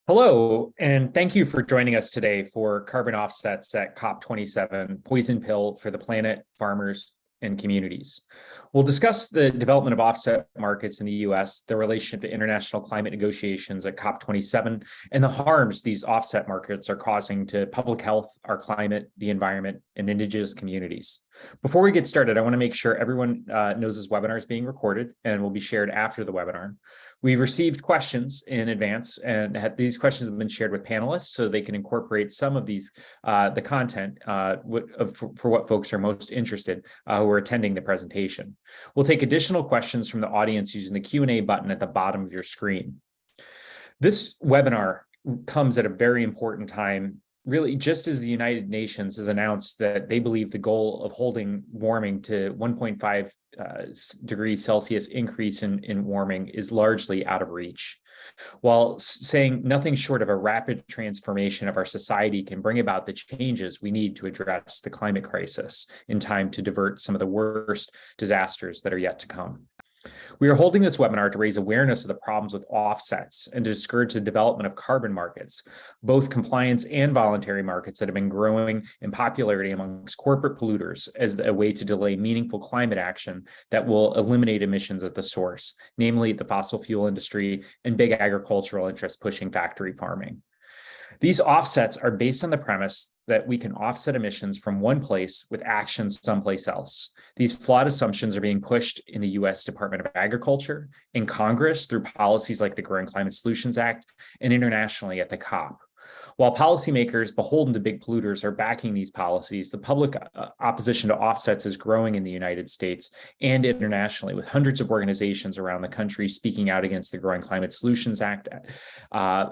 Hello, and thank you for joining us today for carbon offsets at COP27, Poison Pill for the Planet, Farmers, and Communities. We'll discuss the development of offset markets in the US, the relationship to international climate negotiations at COP27, and the harms these offset markets are causing to public health, our climate, the environment, and Indigenous communities. Before we get started, I want to make sure everyone knows this webinar is being recorded and will be shared after the webinar. We've received questions in advance, and these questions have been shared with panelists so they can incorporate some of these, the content for what folks are most interested who are attending the presentation. We'll take additional questions from the audience using the Q&A button at the bottom of your screen. This webinar comes at a very important time, really just as the United Nations has announced that they believe the goal of holding warming to 1.5 degrees Celsius increase in warming is largely out of reach. While saying nothing short of a rapid transformation of our society can bring about the changes we need to address the climate crisis in time to divert some of the worst disasters that are yet to come. We are holding this webinar to raise awareness of the problems with offsets and to discourage the development of carbon markets, both compliance and voluntary markets that have been growing in popularity amongst corporate polluters as a way to delay meaningful climate action that will eliminate emissions at the source, namely the fossil fuel industry and big agricultural interests pushing factory farming. These offsets are based on the premise that we can offset emissions from one place with actions someplace else. These flawed assumptions are being pushed in the US Department of Agriculture, in Congress through policies like the Growing Climate Solutions Act, and internationally at the COP. While policymakers beholden to big polluters are backing these policies, the public opposition to offsets is growing in the United States and internationally, with hundreds of organizations around the country speaking out against the Growing Climate Solutions Act,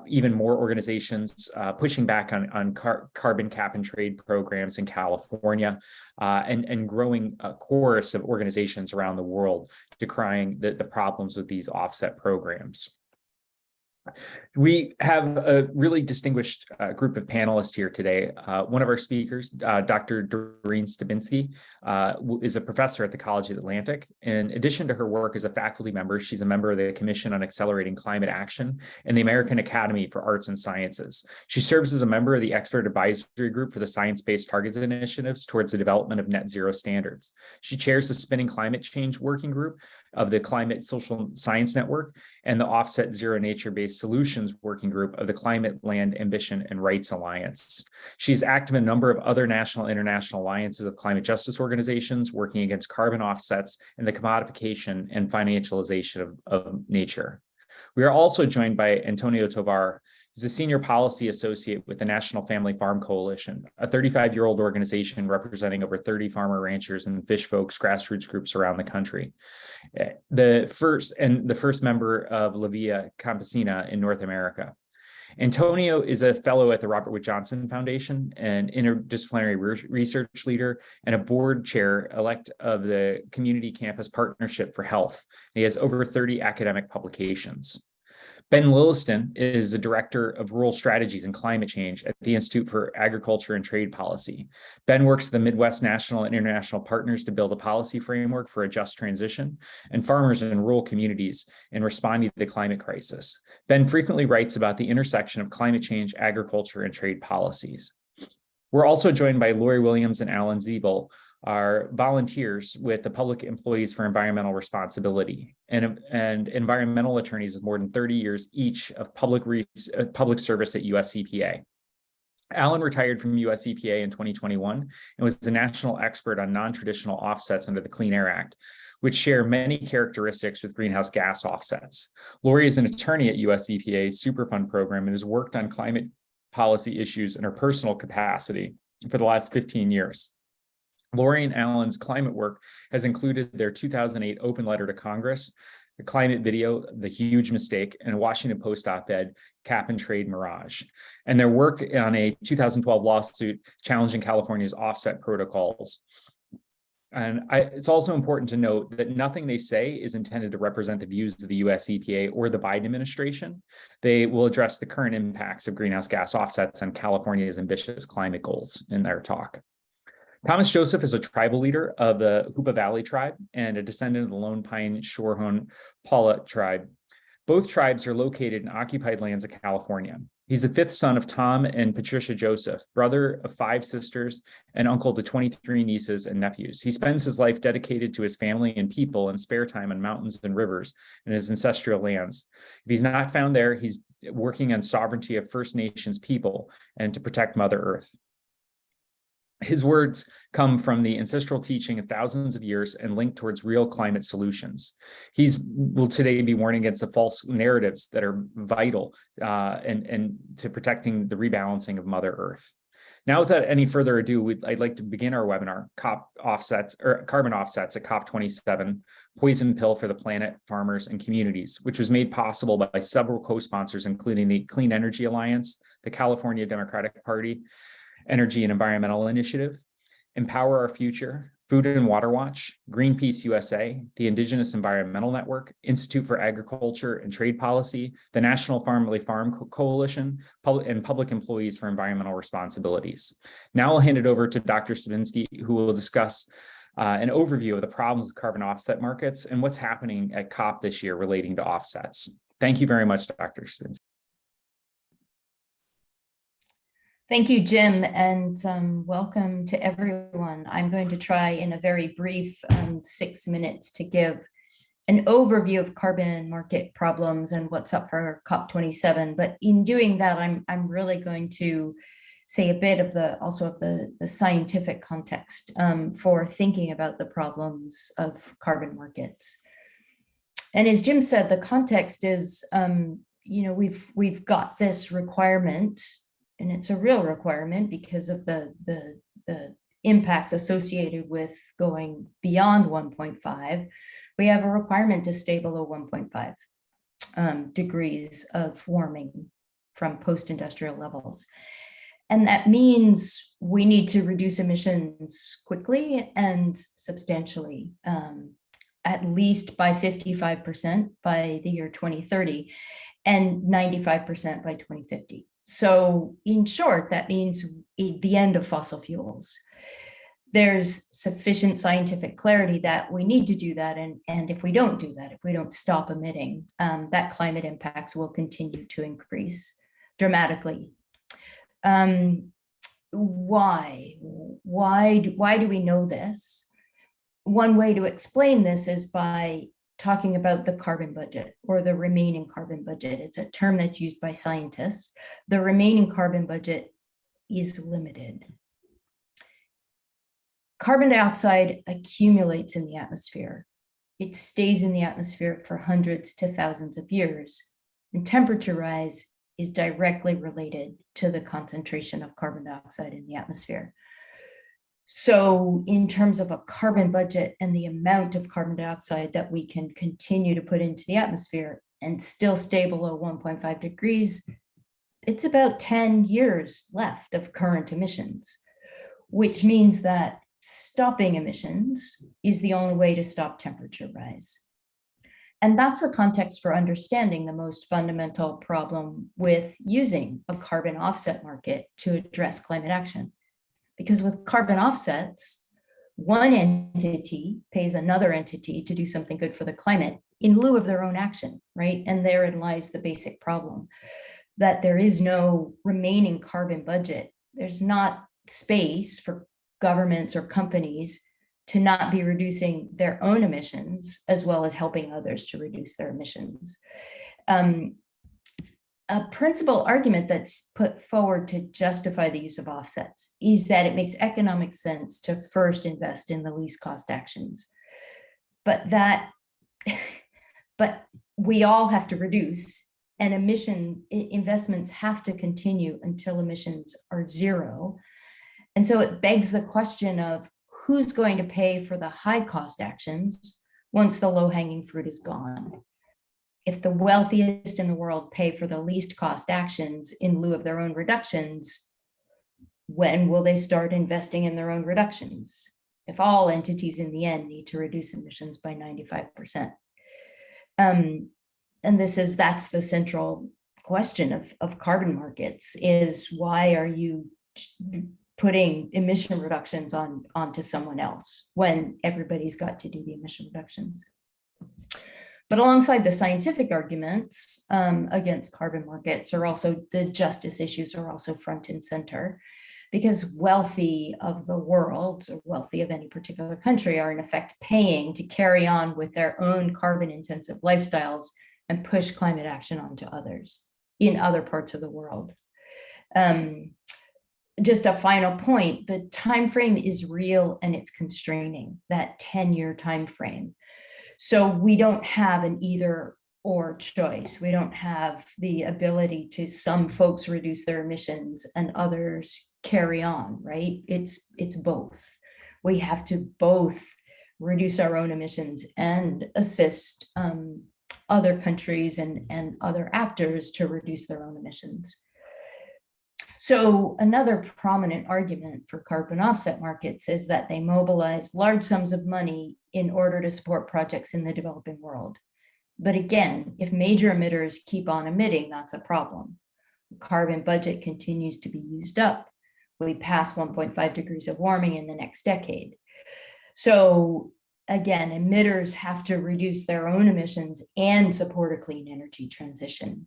even more organizations pushing back on carbon cap and trade programs in California, and growing chorus of organizations around the world decrying the problems with these offset programs. We have a really distinguished group of panelists here today. One of our speakers, Dr. Doreen Stabinsky, is a professor at the College of the Atlantic. In addition to her work as a faculty member, she's a member of the Commission on Accelerating Climate Action and the American Academy for Arts and Sciences. She serves as a member of the Expert Advisory Group for the Science-Based Targets Initiatives towards the development of net zero standards. She chairs the Spinning Climate Change Working Group of the Climate Social Science Network and the Offset Zero Nature-Based Solutions Working Group of the Climate, Land, Ambition, and Rights Alliance. She's active in a number of other national and international alliances of climate justice organizations working against carbon offsets and the commodification and financialization of nature. We are also joined by Antonio Tovar, who's a senior policy associate with the National Family Farm Coalition, a 35-year-old organization representing over 30 farmer ranchers and fish folks grassroots groups around the country. The first member of La Via Campesina in North America. Antonio is a fellow at the Robert Wood Johnson Foundation, an interdisciplinary research leader, and a board chair elect of the Community Campus Partnership for Health. He has over 30 academic publications. Ben Lilliston is the Director of Rural Strategies and Climate Change at the Institute for Agriculture and Trade Policy. Ben works with the Midwest National and International Partners to build a policy framework for a just transition and farmers in rural communities in responding to the climate crisis. Ben frequently writes about the intersection of climate change, agriculture, and trade policies. We're also joined by Lori Williams and Alan Ziebel, are volunteers with the Public Employees for Environmental Responsibility and environmental attorneys with more than 30 years each of public service at US EPA. Alan retired from US EPA in 2021 and was a national expert on non-traditional offsets under the Clean Air Act, which share many characteristics with greenhouse gas offsets. Lori is an attorney at US EPA's Superfund program and has worked on climate policy issues in her personal capacity for the last 15 years. Lori and Alan's climate work has included their 2008 open letter to Congress, the climate video, The Huge Mistake, and a Washington Post op-ed, Cap and Trade Mirage, and their work on a 2012 lawsuit challenging California's offset protocols. And it's also important to note that nothing they say is intended to represent the views of the US EPA or the Biden administration. They will address the current impacts of greenhouse gas offsets on California's ambitious climate goals in their talk. Thomas Joseph is a tribal leader of the Hoopa Valley tribe and a descendant of the Lone Pine Shoshone Paula tribe. Both tribes are located in occupied lands of California. He's the fifth son of Tom and Patricia Joseph, brother of 5 sisters, and uncle to 23 nieces and nephews. He spends his life dedicated to his family and people and spare time on mountains and rivers and his ancestral lands. If he's not found there, he's working on sovereignty of First Nations people and to protect Mother Earth. His words come from the ancestral teaching of thousands of years and linked towards real climate solutions. Will today be warning against the false narratives that are vital and to protecting the rebalancing of Mother Earth. Now, without any further ado, I'd like to begin our webinar, Carbon Offsets at COP27, Poison Pill for the Planet, Farmers, and Communities, which was made possible by several co-sponsors, including the Clean Energy Alliance, the California Democratic Party, Energy and Environmental Initiative, Empower Our Future, Food and Water Watch, Greenpeace USA, the Indigenous Environmental Network, Institute for Agriculture and Trade Policy, the National Family Farm Coalition, and Public Employees for Environmental Responsibilities. Now I'll hand it over to Dr. Stebinski, who will discuss an overview of the problems with carbon offset markets and what's happening at COP this year relating to offsets. Thank you very much, Dr. Stebinski. Thank you, Jim, and welcome to everyone. I'm going to try in a very brief 6 minutes to give an overview of carbon market problems and what's up for COP27. But in doing that, I'm really going to say a bit of the scientific context for thinking about the problems of carbon markets. And as Jim said, the context is, we've got this requirement. And it's a real requirement because of the impacts associated with going beyond 1.5. We have a requirement to stay below 1.5 degrees of warming from post-industrial levels. And that means we need to reduce emissions quickly and substantially, at least by 55% by the year 2030 and 95% by 2050. So in short, that means the end of fossil fuels. There's sufficient scientific clarity that we need to do that. And if we don't do that, if we don't stop emitting, that climate impacts will continue to increase dramatically. Why do we know this? One way to explain this is by talking about the carbon budget or the remaining carbon budget. It's a term that's used by scientists. The remaining carbon budget is limited. Carbon dioxide accumulates in the atmosphere. It stays in the atmosphere for hundreds to thousands of years. And temperature rise is directly related to the concentration of carbon dioxide in the atmosphere. So in terms of a carbon budget and the amount of carbon dioxide that we can continue to put into the atmosphere and still stay below 1.5 degrees, it's about 10 years left of current emissions, which means that stopping emissions is the only way to stop temperature rise. And that's a context for understanding the most fundamental problem with using a carbon offset market to address climate action. Because with carbon offsets, one entity pays another entity to do something good for the climate in lieu of their own action, right? And therein lies the basic problem, that there is no remaining carbon budget. There's not space for governments or companies to not be reducing their own emissions as well as helping others to reduce their emissions. A principal argument that's put forward to justify the use of offsets is that it makes economic sense to first invest in the least cost actions. But we all have to reduce, and investments have to continue until emissions are zero. And so it begs the question of who's going to pay for the high cost actions once the low-hanging fruit is gone. If the wealthiest in the world pay for the least cost actions in lieu of their own reductions, when will they start investing in their own reductions? If all entities in the end need to reduce emissions by 95%. And that's the central question of carbon markets, is why are you putting emission reductions onto someone else when everybody's got to do the emission reductions? But alongside the scientific arguments against carbon markets are also the justice issues are also front and center, because wealthy of the world, or wealthy of any particular country, are in effect paying to carry on with their own carbon intensive lifestyles and push climate action onto others in other parts of the world. Just a final point, the time frame is real and it's constraining, that 10-year time frame. So we don't have an either or choice. We don't have the ability to, some folks reduce their emissions and others carry on, right? It's both. We have to both reduce our own emissions and assist other countries and other actors to reduce their own emissions. So another prominent argument for carbon offset markets is that they mobilize large sums of money in order to support projects in the developing world. But again, if major emitters keep on emitting, that's a problem. The carbon budget continues to be used up. We pass 1.5 degrees of warming in the next decade. So again, emitters have to reduce their own emissions and support a clean energy transition.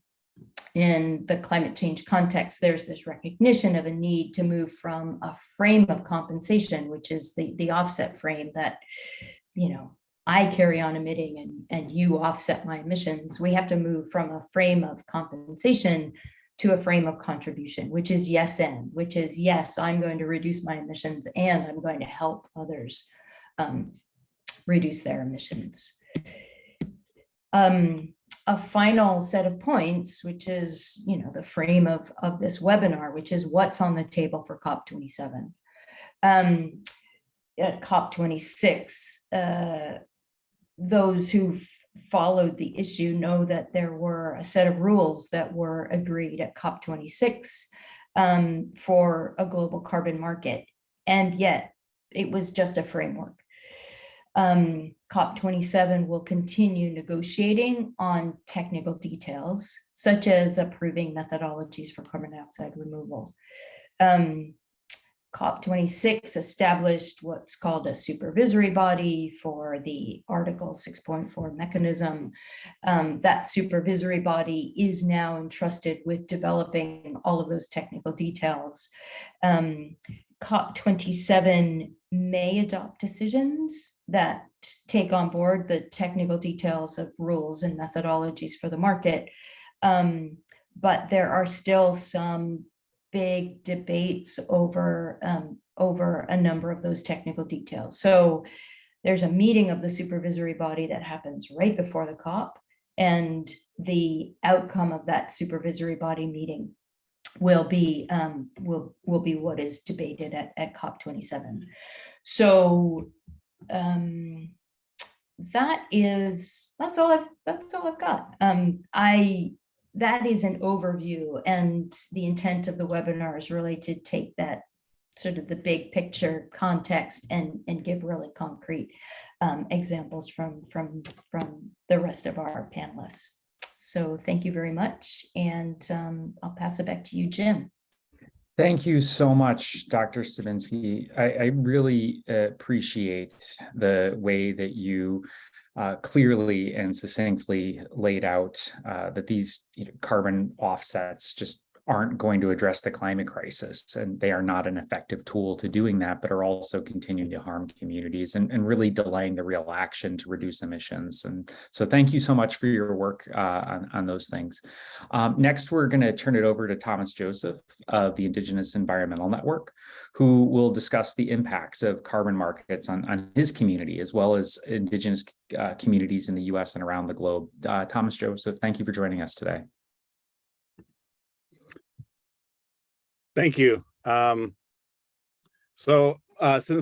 In the climate change context, there's this recognition of a need to move from a frame of compensation, which is the offset frame that, I carry on emitting and you offset my emissions. We have to move from a frame of compensation to a frame of contribution, which is yes and, which is yes, I'm going to reduce my emissions and I'm going to help others reduce their emissions. A final set of points, which is, the frame of this webinar, which is what's on the table for COP27. At COP26, those who followed the issue know that there were a set of rules that were agreed at COP26 for a global carbon market, and yet it was just a framework. COP27 will continue negotiating on technical details, such as approving methodologies for carbon dioxide removal. COP26 established what's called a supervisory body for the Article 6.4 mechanism. That supervisory body is now entrusted with developing all of those technical details. COP27 may adopt decisions that take on board the technical details of rules and methodologies for the market, but there are still some big debates over a number of those technical details. So there's a meeting of the supervisory body that happens right before the COP, and the outcome of that supervisory body meeting will be what is debated at COP27. So that's all I've got. That is an overview, and the intent of the webinar is really to take that sort of the big picture context and give really concrete examples from the rest of our panelists. So thank you very much, and I'll pass it back to you, Jim. Thank you so much, Dr. Stavinsky. I really appreciate the way that you clearly and succinctly laid out that these carbon offsets just aren't going to address the climate crisis, and they are not an effective tool to doing that, but are also continuing to harm communities and really delaying the real action to reduce emissions. And so thank you so much for your work on those things. Next, we're going to turn it over to Thomas Joseph of the Indigenous Environmental Network, who will discuss the impacts of carbon markets on his community, as well as Indigenous communities in the US and around the globe. Thomas Joseph, thank you for joining us today. Thank you. Since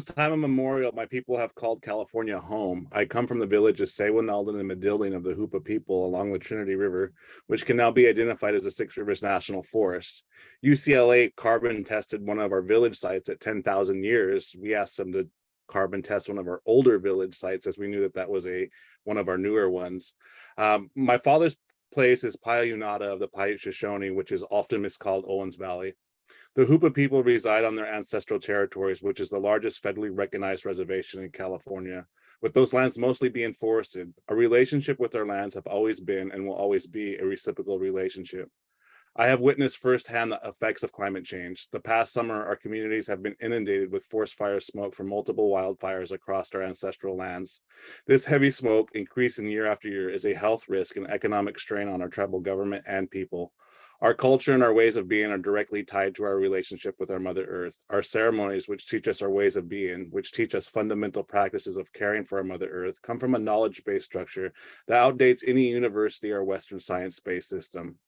time immemorial, my people have called California home. I come from the village of Sewinalden and Medillion of the Hoopa people along the Trinity River, which can now be identified as the Six Rivers National Forest. UCLA carbon tested one of our village sites at 10,000 years. We asked them to carbon test one of our older village sites, as we knew that was one of our newer ones. My father's place is Payunata of the Paiute Shoshone, which is often miscalled Owens Valley. The Hoopa people reside on their ancestral territories, which is the largest federally recognized reservation in California. with those lands mostly being forested. Our relationship with our lands have always been and will always be a reciprocal relationship. I have witnessed firsthand the effects of climate change. The past summer, our communities have been inundated with forest fire smoke from multiple wildfires across our ancestral lands. This heavy smoke, increasing year after year, is a health risk and economic strain on our tribal government and people. Our culture and our ways of being are directly tied to our relationship with our Mother Earth. Our ceremonies, which teach us our ways of being, which teach us fundamental practices of caring for our Mother Earth, come from a knowledge-based structure that outdates any university or Western science-based system.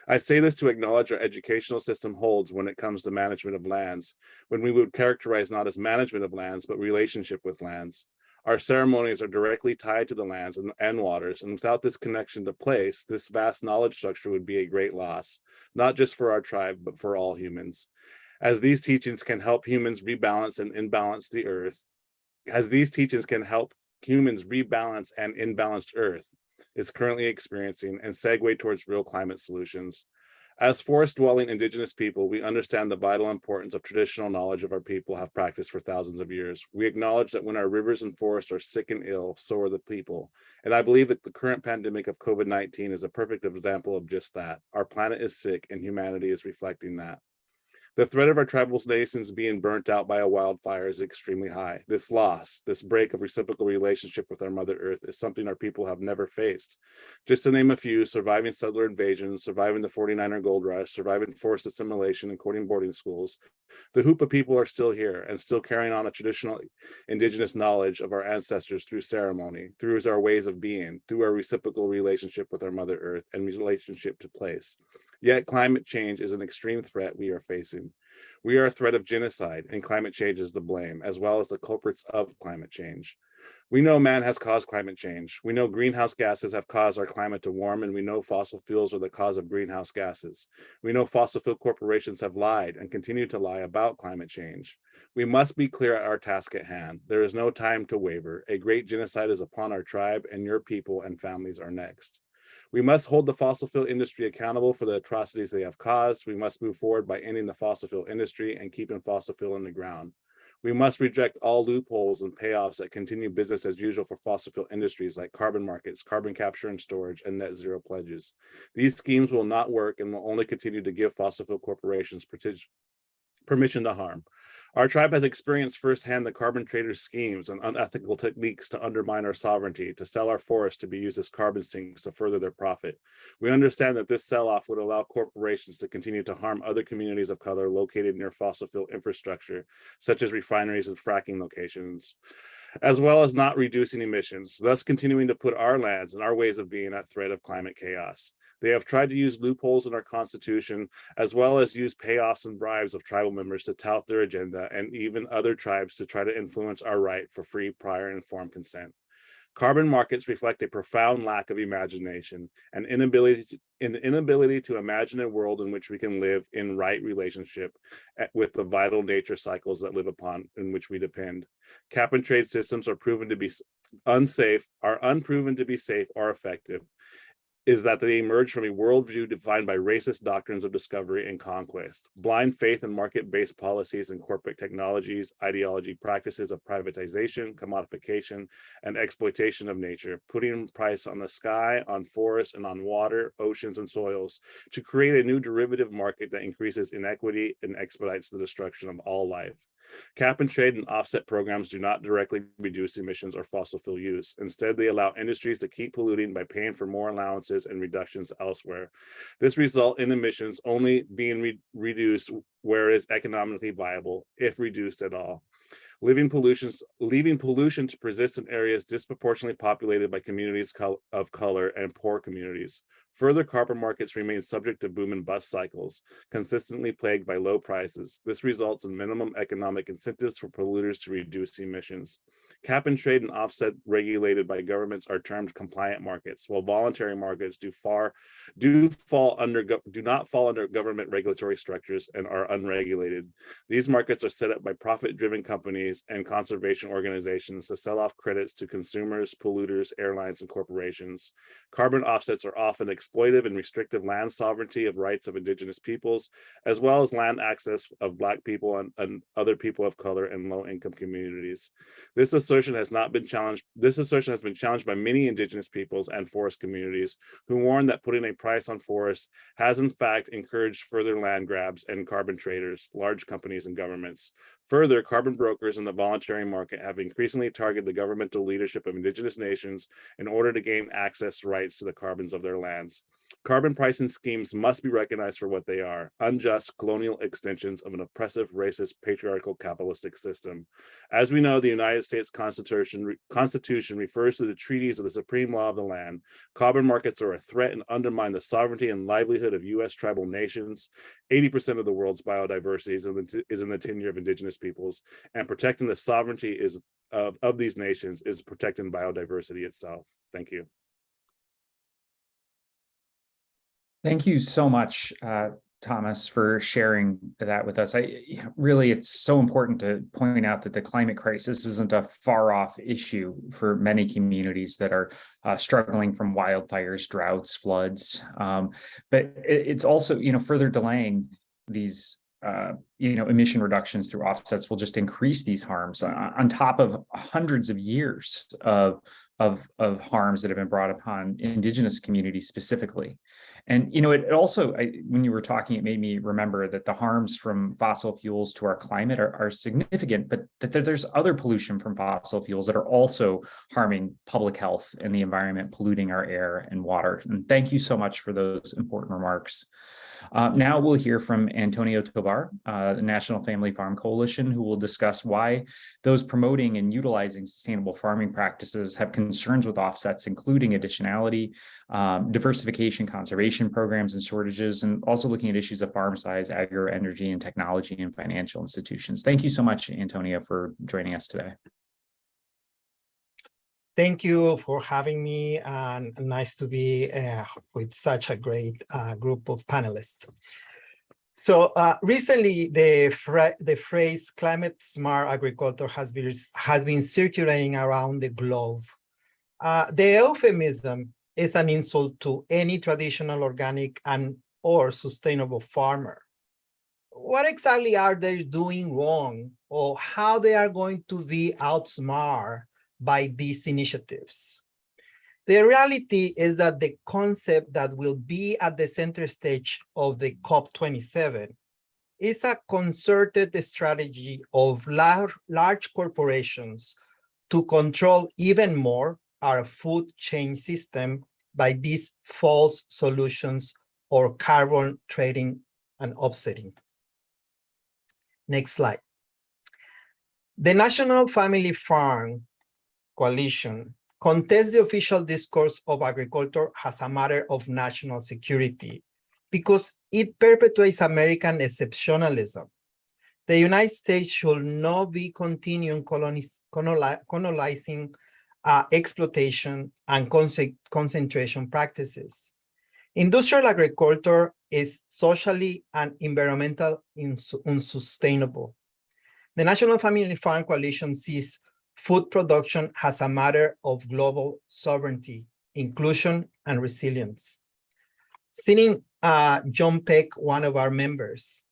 I say this to acknowledge our educational system holds when it comes to management of lands, when we would characterize not as management of lands, but relationship with lands. Our ceremonies are directly tied to the lands and waters, and without this connection to place, this vast knowledge structure would be a great loss, not just for our tribe, but for all humans. As these teachings can help humans rebalance and imbalance the earth, as these teachings can help humans rebalance and imbalanced earth is currently experiencing and segue towards real climate solutions. As forest-dwelling Indigenous people, we understand the vital importance of traditional knowledge of our people have practiced for thousands of years. We acknowledge that when our rivers and forests are sick and ill, so are the people. And I believe that the current pandemic of COVID-19 is a perfect example of just that. Our planet is sick and humanity is reflecting that. The threat of our tribal nations being burnt out by a wildfire is extremely high. This loss, this break of reciprocal relationship with our Mother Earth is something our people have never faced. Just to name a few, surviving settler invasion, surviving the 49er gold rush, surviving forced assimilation and courting boarding schools, the Hoopa people are still here and still carrying on a traditional Indigenous knowledge of our ancestors through ceremony, through our ways of being, through our reciprocal relationship with our Mother Earth and relationship to place. Yet climate change is an extreme threat we are facing. We are a threat of genocide, and climate change is the blame, as well as the culprits of climate change. We know man has caused climate change. We know greenhouse gases have caused our climate to warm, and we know fossil fuels are the cause of greenhouse gases. We know fossil fuel corporations have lied and continue to lie about climate change. We must be clear at our task at hand. There is no time to waver. A great genocide is upon our tribe, and your people and families are next. We must hold the fossil fuel industry accountable for the atrocities they have caused. We must move forward by ending the fossil fuel industry and keeping fossil fuel in the ground. We must reject all loopholes and payoffs that continue business as usual for fossil fuel industries like carbon markets, carbon capture and storage, and net zero pledges. These schemes will not work and will only continue to give fossil fuel corporations permission to harm. Our tribe has experienced firsthand the carbon traders' schemes and unethical techniques to undermine our sovereignty, to sell our forests to be used as carbon sinks to further their profit. We understand that this sell-off would allow corporations to continue to harm other communities of color located near fossil fuel infrastructure, such as refineries and fracking locations, as well as not reducing emissions, thus continuing to put our lands and our ways of being at threat of climate chaos. They have tried to use loopholes in our constitution, as well as use payoffs and bribes of tribal members to tout their agenda, and even other tribes to try to influence our right for free, prior, and informed consent. Carbon markets reflect a profound lack of imagination and inability to imagine a world in which we can live in right relationship with the vital nature cycles that live upon in which we depend. Cap and trade systems are proven to be unproven to be safe or effective, is that they emerge from a worldview defined by racist doctrines of discovery and conquest, blind faith in market-based policies and corporate technologies, ideology, practices of privatization, commodification, and exploitation of nature, putting price on the sky, on forests, and on water, oceans, and soils to create a new derivative market that increases inequity and expedites the destruction of all life. Cap and trade and offset programs do not directly reduce emissions or fossil fuel use. Instead, they allow industries to keep polluting by paying for more allowances and reductions elsewhere. This results in emissions only being reduced where it is economically viable, if reduced at all. Leaving pollution to persist in areas disproportionately populated by communities of color and poor communities. Further, carbon markets remain subject to boom and bust cycles, consistently plagued by low prices. This results in minimum economic incentives for polluters to reduce emissions. Cap and trade and offset regulated by governments are termed compliant markets, while voluntary markets do not fall under government regulatory structures and are unregulated. These markets are set up by profit-driven companies and conservation organizations to sell off credits to consumers, polluters, airlines, and corporations. Carbon offsets are often exploitive and restrictive land sovereignty of rights of Indigenous peoples, as well as land access of Black people and other people of color in low-income communities. This assertion has not been challenged. This assertion has been challenged by many indigenous peoples and forest communities who warn that putting a price on forests has in fact encouraged further land grabs and carbon traders, large companies and governments. Further, carbon brokers in the voluntary market have increasingly targeted the governmental leadership of indigenous nations in order to gain access rights to the carbons of their lands. Carbon pricing schemes must be recognized for what they are: unjust colonial extensions of an oppressive, racist, patriarchal, capitalistic system. As we know, the United States Constitution refers to the treaties of the supreme law of the land. Carbon markets are a threat and undermine the sovereignty and livelihood of U.S. tribal nations. 80% of the world's biodiversity is in the tenure of indigenous peoples, and protecting the sovereignty of these nations is protecting biodiversity itself. Thank you. Thank you so much, Thomas, for sharing that with us. Really, it's so important to point out that the climate crisis isn't a far off issue for many communities that are struggling from wildfires, droughts, floods. But it's also, further delaying these emission reductions through offsets will just increase these harms on top of hundreds of years of harms that have been brought upon indigenous communities specifically. And, it also, when you were talking, it made me remember that the harms from fossil fuels to our climate are significant, but that there's other pollution from fossil fuels that are also harming public health and the environment, polluting our air and water. And thank you so much for those important remarks. Now we'll hear from Antonio Tovar, the National Family Farm Coalition, who will discuss why those promoting and utilizing sustainable farming practices have concerns with offsets, including additionality, diversification, conservation programs and shortages, and also looking at issues of farm size, agro-energy, and technology and financial institutions. Thank you so much, Antonio, for joining us today. Thank you for having me, and nice to be with such a great group of panelists. So recently, the phrase climate smart agriculture has been circulating around the globe. The euphemism is an insult to any traditional organic or sustainable farmer. What exactly are they doing wrong, or how they are going to be outsmart by these initiatives? The reality is that the concept that will be at the center stage of the COP27 is a concerted strategy of large corporations to control even more our food chain system by these false solutions or carbon trading and offsetting. Next slide. The National Family Farm Coalition contests the official discourse of agriculture as a matter of national security because it perpetuates American exceptionalism. The United States should not be continuing colonizing exploitation and concentration practices. Industrial agriculture is socially and environmentally unsustainable. The National Family Farm Coalition sees food production as a matter of global sovereignty, inclusion, and resilience. Citing John Peck, one of our members,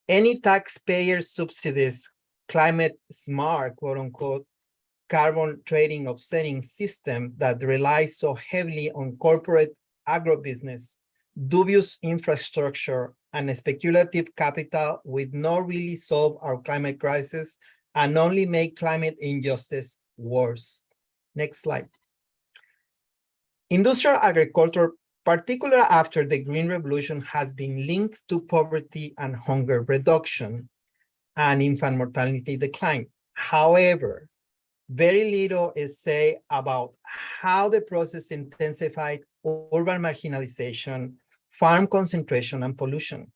any taxpayer subsidies climate smart, quote unquote, carbon trading offsetting system that relies so heavily on corporate agribusiness, dubious infrastructure, and speculative capital would not really solve our climate crisis and only make climate injustice worse. Next slide. Industrial agriculture, particularly after the Green Revolution, has been linked to poverty and hunger reduction and infant mortality decline. However, very little is said about how the process intensified urban marginalization, farm concentration, and pollution.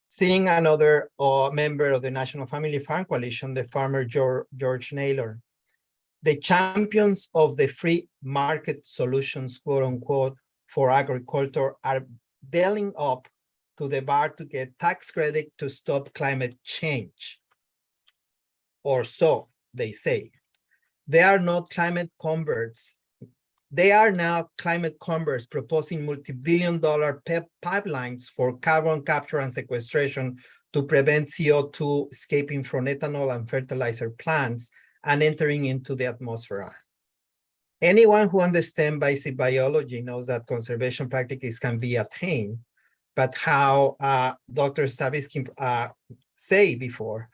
Citing another member of the National Family Farm Coalition, the farmer George Naylor, the champions of the free market solutions, quote unquote, for agriculture are bailing up to the bar to get tax credit to stop climate change. Or so they say. They are not climate converts. They are now climate converts proposing multi-billion-dollar pipelines for carbon capture and sequestration to prevent CO2 escaping from ethanol and fertilizer plants and entering into the atmosphere. Anyone who understands basic biology knows that conservation practices can be attained, but how Dr. Stavisky said before,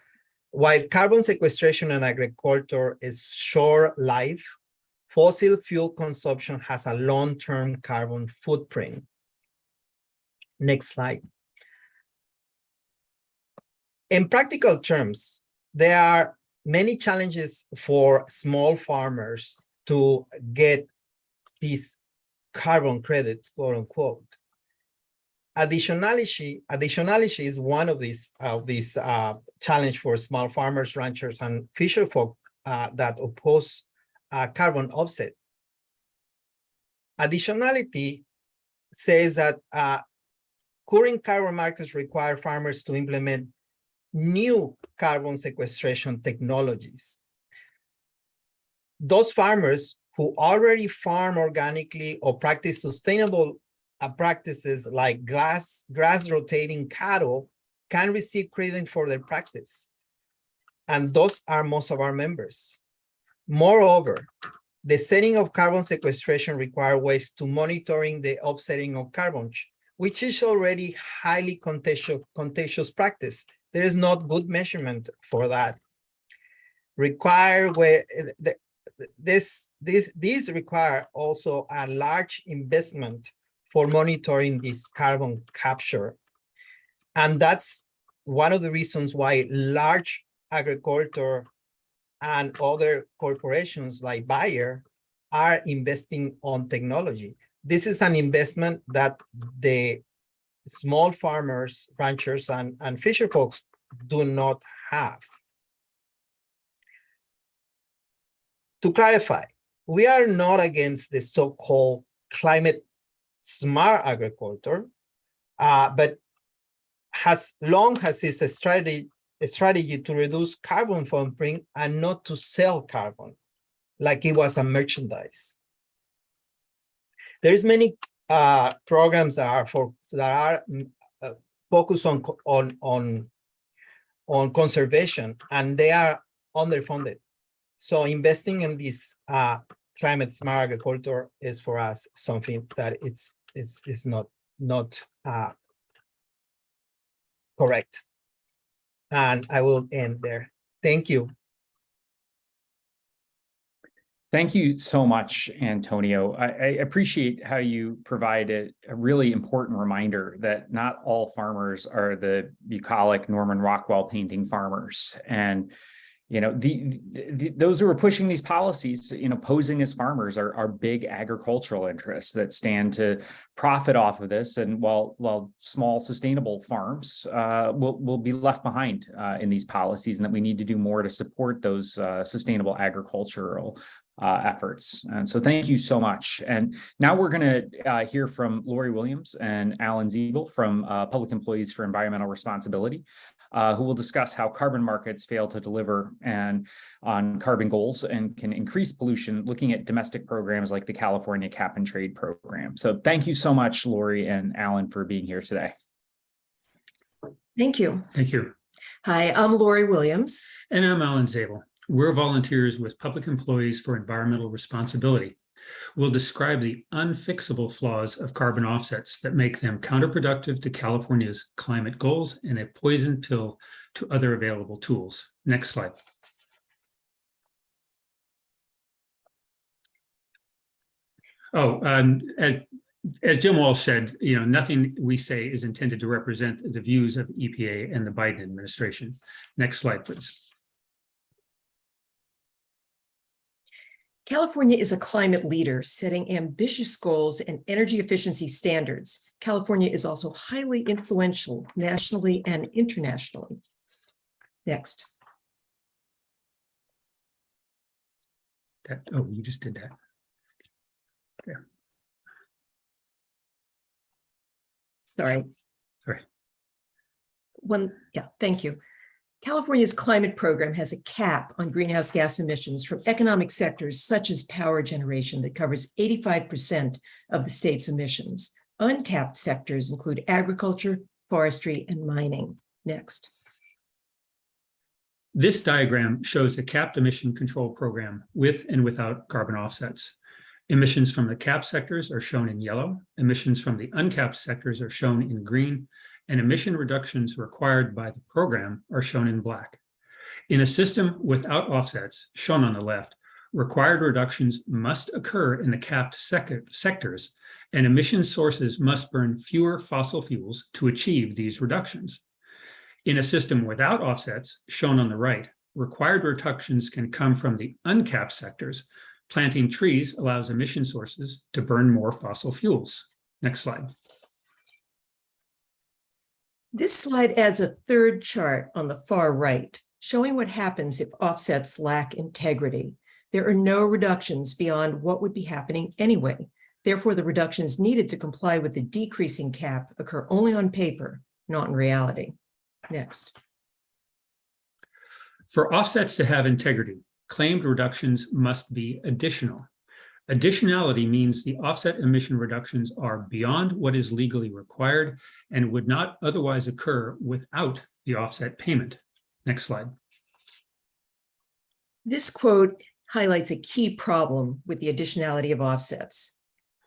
while carbon sequestration in agriculture is short life, fossil fuel consumption has a long-term carbon footprint. Next slide. In practical terms, there are many challenges for small farmers to get these carbon credits, quote unquote. Additionality is one of these challenge for small farmers, ranchers, and fisher folk that oppose carbon offset. Additionality says that current carbon markets require farmers to implement new carbon sequestration technologies. Those farmers who already farm organically or practice sustainable practices like grass rotating cattle can receive credit for their practice. And those are most of our members. Moreover, the setting of carbon sequestration require ways to monitoring the offsetting of carbon, which is already highly contentious practice. There is not good measurement for that. These require also a large investment for monitoring this carbon capture. And that's one of the reasons why large agriculture and other corporations like Bayer are investing on technology. This is an investment that the small farmers, ranchers, and fisher folks do not have. To clarify, we are not against the so-called climate smart agriculture, but has its a strategy to reduce carbon footprint and not to sell carbon like it was a merchandise. There's many programs that are focused on conservation, and they are underfunded. So investing in this climate smart agriculture is for us something that it's not correct. And I will end there. Thank you. Thank you so much, Antonio. I appreciate how you provide a really important reminder that not all farmers are the bucolic Norman Rockwell painting farmers. And those who are pushing these policies, posing as farmers are big agricultural interests that stand to profit off of this. And while small sustainable farms will be left behind in these policies, and that we need to do more to support those sustainable agricultural efforts. And so thank you so much. And now we're going to hear from Lori Williams and Alan Ziebel from Public Employees for Environmental Responsibility, who will discuss how carbon markets fail to deliver on carbon goals and can increase pollution, looking at domestic programs like the California Cap and Trade program. So thank you so much, Lori and Alan, for being here today. Thank you. Thank you. Hi, I'm Lori Williams. And I'm Alan Zabel. We're volunteers with Public Employees for Environmental Responsibility. We'll describe the unfixable flaws of carbon offsets that make them counterproductive to California's climate goals and a poison pill to other available tools. Next slide. As Jim Walsh said, nothing we say is intended to represent the views of EPA and the Biden administration. Next slide, please. California is a climate leader, setting ambitious goals and energy efficiency standards. California is also highly influential nationally and internationally. Next. You just did that. There. Sorry. Sorry. Thank you. California's climate program has a cap on greenhouse gas emissions from economic sectors such as power generation that covers 85% of the state's emissions. Uncapped sectors include agriculture, forestry, and mining. Next. This diagram shows a capped emission control program with and without carbon offsets. Emissions from the capped sectors are shown in yellow, emissions from the uncapped sectors are shown in green, and emission reductions required by the program are shown in black. In a system without offsets, shown on the left, required reductions must occur in the capped sectors, and emission sources must burn fewer fossil fuels to achieve these reductions. In a system without offsets, shown on the right, required reductions can come from the uncapped sectors. Planting trees allows emission sources to burn more fossil fuels. Next slide. This slide adds a third chart on the far right, showing what happens if offsets lack integrity. There are no reductions beyond what would be happening anyway. Therefore, the reductions needed to comply with the decreasing cap occur only on paper, not in reality. Next. For offsets to have integrity, claimed reductions must be additional. Additionality means the offset emission reductions are beyond what is legally required and would not otherwise occur without the offset payment. Next slide. This quote highlights a key problem with the additionality of offsets.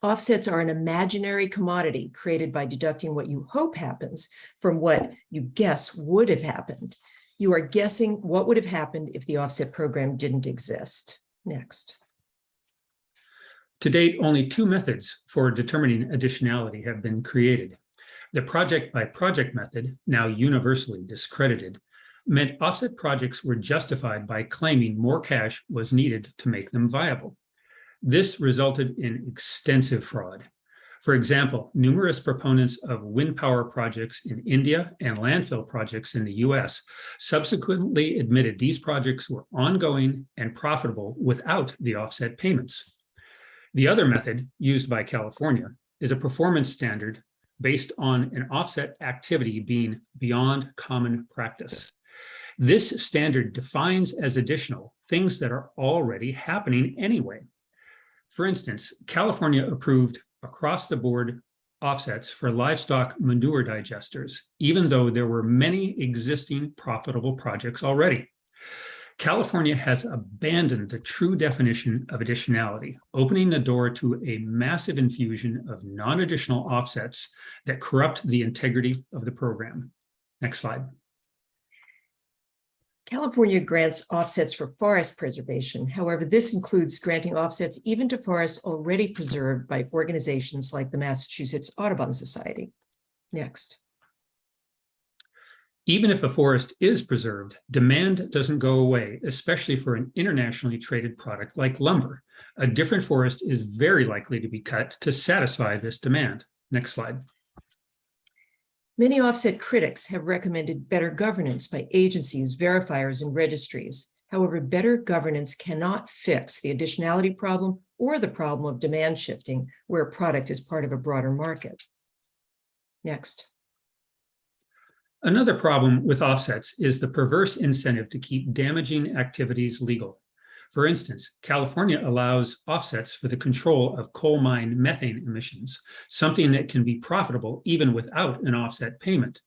Offsets are an imaginary commodity created by deducting what you hope happens from what you guess would have happened. You are guessing what would have happened if the offset program didn't exist. Next. To date, only two methods for determining additionality have been created. The project-by-project method, now universally discredited, meant offset projects were justified by claiming more cash was needed to make them viable. This resulted in extensive fraud. For example, numerous proponents of wind power projects in India and landfill projects in the US subsequently admitted these projects were ongoing and profitable without the offset payments. The other method, used by California, is a performance standard based on an offset activity being beyond common practice. This standard defines as additional things that are already happening anyway. For instance, California approved across-the-board offsets for livestock manure digesters, even though there were many existing profitable projects already. California has abandoned the true definition of additionality, opening the door to a massive infusion of non-additional offsets that corrupt the integrity of the program. Next slide. California grants offsets for forest preservation. However, this includes granting offsets even to forests already preserved by organizations like the Massachusetts Audubon Society. Next. Even if a forest is preserved, demand doesn't go away, especially for an internationally traded product like lumber. A different forest is very likely to be cut to satisfy this demand. Next slide. Many offset critics have recommended better governance by agencies, verifiers, and registries. However, better governance cannot fix the additionality problem or the problem of demand shifting where a product is part of a broader market. Next. Another problem with offsets is the perverse incentive to keep damaging activities legal. For instance, California allows offsets for the control of coal mine methane emissions, something that can be profitable even without an offset payment.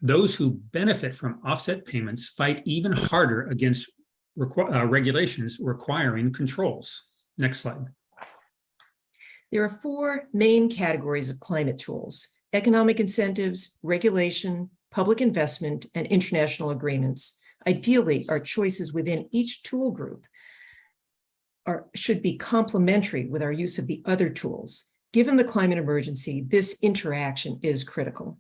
Those who benefit from offset payments fight even harder against regulations requiring controls. Next slide. There are four main categories of climate tools: economic incentives, regulation, public investment, and international agreements. Ideally, our choices within each tool group should be complementary with our use of the other tools. Given the climate emergency, this interaction is critical.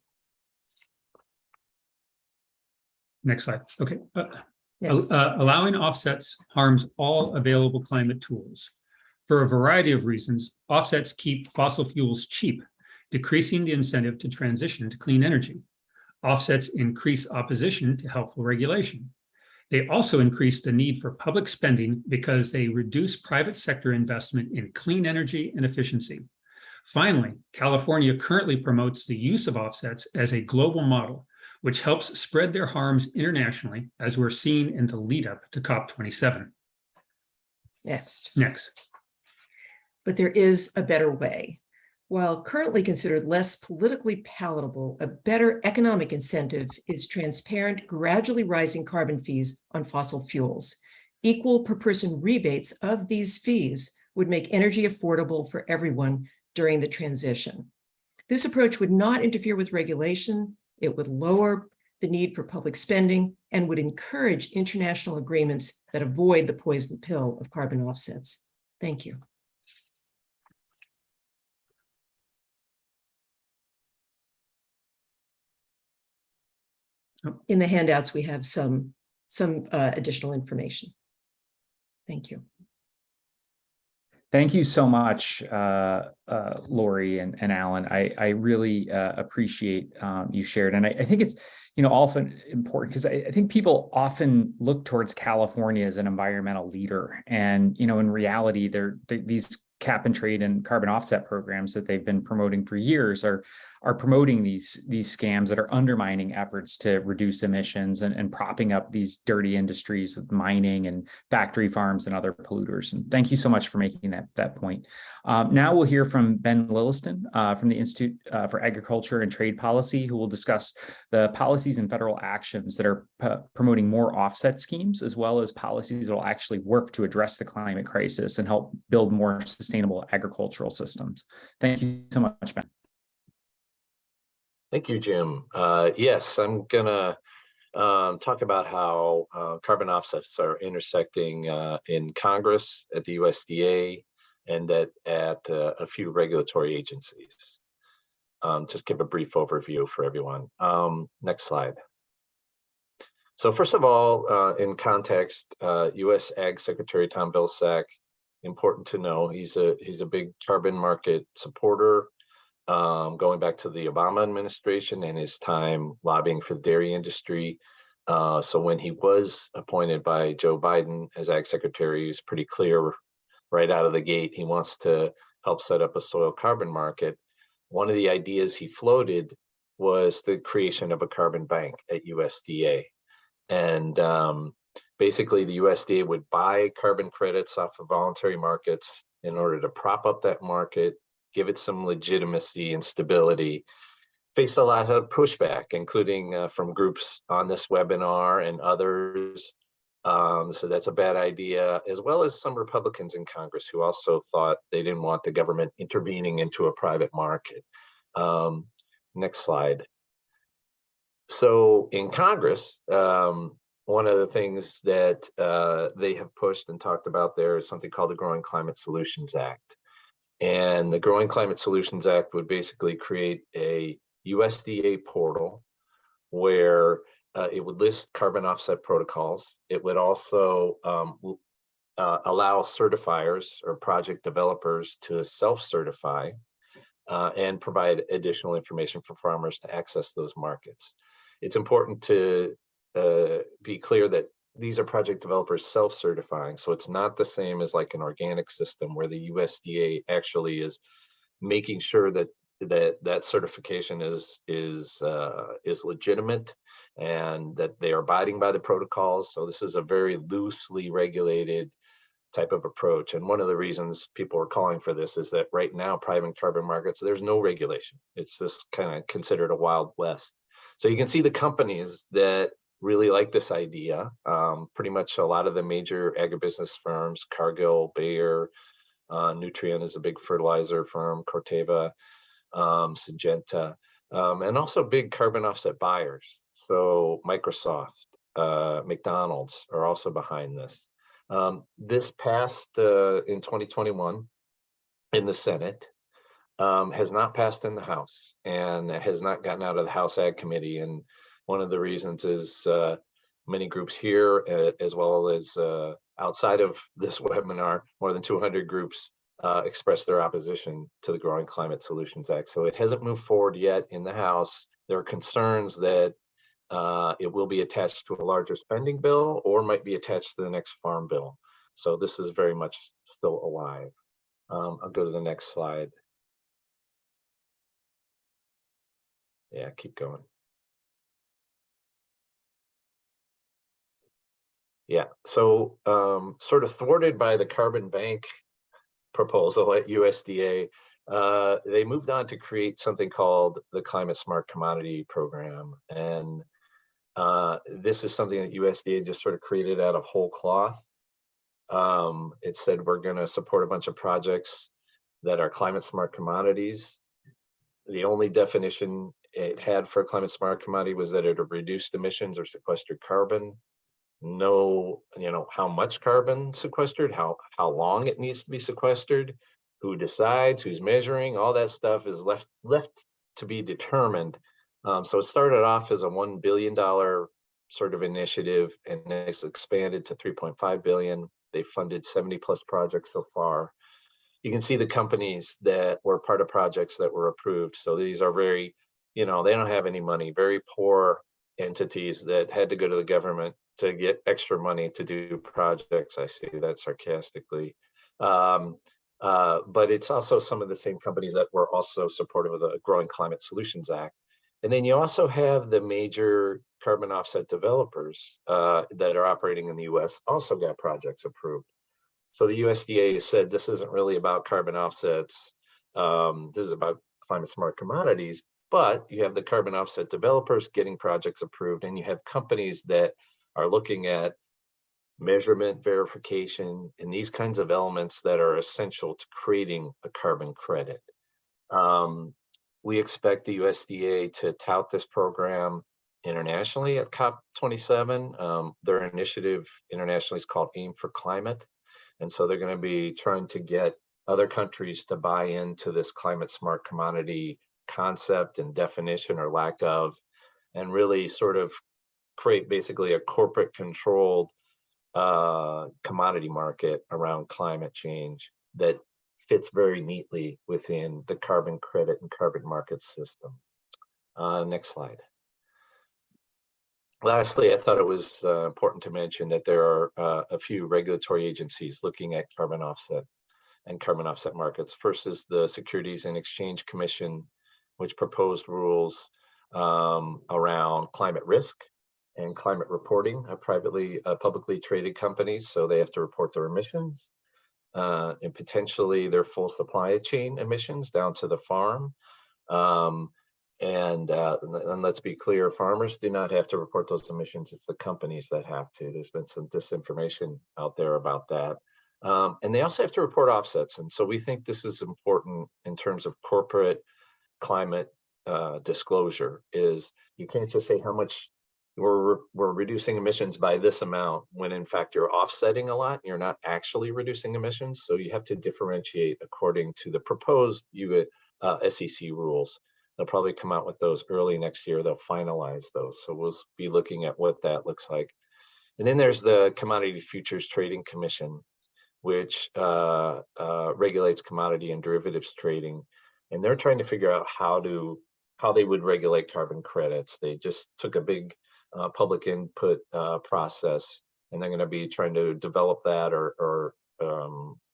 Next slide. Okay. Allowing offsets harms all available climate tools. For a variety of reasons, offsets keep fossil fuels cheap, decreasing the incentive to transition to clean energy. Offsets increase opposition to helpful regulation. They also increase the need for public spending because they reduce private sector investment in clean energy and efficiency. Finally, California currently promotes the use of offsets as a global model, which helps spread their harms internationally, as we're seeing in the lead up to COP27. Next. Next. But there is a better way. While currently considered less politically palatable, a better economic incentive is transparent, gradually rising carbon fees on fossil fuels. Equal per person rebates of these fees would make energy affordable for everyone during the transition. This approach would not interfere with regulation. It would lower the need for public spending and would encourage international agreements that avoid the poison pill of carbon offsets. Thank you. In the handouts, we have some additional information. Thank you. Thank you so much, Lori and Alan. I really appreciate you shared, and I think it's often important because I think people often look towards California as an environmental leader, and in reality, these cap and trade and carbon offset programs that they've been promoting for years are promoting these scams that are undermining efforts to reduce emissions and propping up these dirty industries with mining and factory farms and other polluters. And thank you so much for making that point. Now we'll hear from Ben Lilliston from the Institute for Agriculture and Trade Policy, who will discuss the policies and federal actions that are promoting more offset schemes, as well as policies that will actually work to address the climate crisis and help build more sustainable agricultural systems. Thank you so much, Ben. Thank you, Jim. Yes, I'm gonna talk about how carbon offsets are intersecting in Congress, at the USDA, and at a few regulatory agencies. Just give a brief overview for everyone. Next slide. So first of all, in context, U.S. Ag Secretary Tom Vilsack, important to know, he's a big carbon market supporter, going back to the Obama administration and his time lobbying for the dairy industry. So when he was appointed by Joe Biden as Ag Secretary, he was pretty clear right out of the gate he wants to help set up a soil carbon market. One of the ideas he floated was the creation of a carbon bank at USDA. And basically, the USDA would buy carbon credits off of voluntary markets in order to prop up that market, give it some legitimacy and stability. Faced a lot of pushback, including from groups on this webinar and others. So that's a bad idea, as well as some Republicans in Congress who also thought they didn't want the government intervening into a private market. Next slide. So in Congress, one of the things that they have pushed and talked about there is something called the Growing Climate Solutions Act. And the Growing Climate Solutions Act would basically create a USDA portal where it would list carbon offset protocols. It would also allow certifiers or project developers to self-certify and provide additional information for farmers to access those markets. It's important to be clear that these are project developers self-certifying, so it's not the same as like an organic system where the USDA actually is making sure that that certification is legitimate and that they are abiding by the protocols. So this is a very loosely regulated type of approach. And one of the reasons people are calling for this is that right now, private carbon markets, there's no regulation. It's just kind of considered a Wild West. So you can see the companies that really like this idea. Pretty much a lot of the major agribusiness firms, Cargill, Bayer, Nutrien is a big fertilizer firm, Corteva, Syngenta, and also big carbon offset buyers. So Microsoft, McDonald's are also behind this. This passed in 2021 in the Senate, has not passed in the House, and has not gotten out of the House Ag Committee. And one of the reasons is many groups here, as well as outside of this webinar, more than 200 groups expressed their opposition to the Growing Climate Solutions Act. So it hasn't moved forward yet in the House. There are concerns that it will be attached to a larger spending bill or might be attached to the next farm bill. So this is very much still alive. I'll go to the next slide. Yeah, keep going. Yeah, so sort of thwarted by the carbon bank proposal at USDA, they moved on to create something called the Climate Smart Commodity Program. And this is something that USDA just sort of created out of whole cloth. It said we're going to support a bunch of projects that are climate smart commodities. The only definition it had for a climate smart commodity was that it reduced emissions or sequestered carbon. No, how much carbon sequestered, how long it needs to be sequestered, who decides, who's measuring, all that stuff is left to be determined. So it started off as a $1 billion sort of initiative, and it's expanded to 3.5 billion. They funded 70 plus projects so far. You can see the companies that were part of projects that were approved. So these are very, they don't have any money, very poor entities that had to go to the government to get extra money to do projects. I say that sarcastically. But it's also some of the same companies that were also supportive of the Growing Climate Solutions Act. And then you also have the major carbon offset developers that are operating in the US also got projects approved. So the USDA said this isn't really about carbon offsets. This is about climate smart commodities, but you have the carbon offset developers getting projects approved, and you have companies that are looking at measurement, verification, and these kinds of elements that are essential to creating a carbon credit. We expect the USDA to tout this program internationally at COP27. Their initiative internationally is called Aim for Climate. And so they're going to be trying to get other countries to buy into this climate smart commodity concept and definition or lack of, and really sort of create basically a corporate controlled commodity market around climate change that fits very neatly within the carbon credit and carbon market system. Next slide. Lastly, I thought it was important to mention that there are a few regulatory agencies looking at carbon offset and carbon offset markets. First is the Securities and Exchange Commission, which proposed rules around climate risk and climate reporting of publicly traded companies. So they have to report their emissions and potentially their full supply chain emissions down to the farm. And let's be clear, farmers do not have to report those emissions. It's the companies that have to. There's been some disinformation out there about that. And they also have to report offsets. And so we think this is important in terms of corporate climate disclosure. Is you can't just say how much we're reducing emissions by this amount when in fact you're offsetting a lot. You're not actually reducing emissions. So you have to differentiate according to the proposed SEC rules. They'll probably come out with those early next year. They'll finalize those. So we'll be looking at what that looks like. And then there's the Commodity Futures Trading Commission, which regulates commodity and derivatives trading. And they're trying to figure out how they would regulate carbon credits. They just took a big public input process, and they're going to be trying to develop that or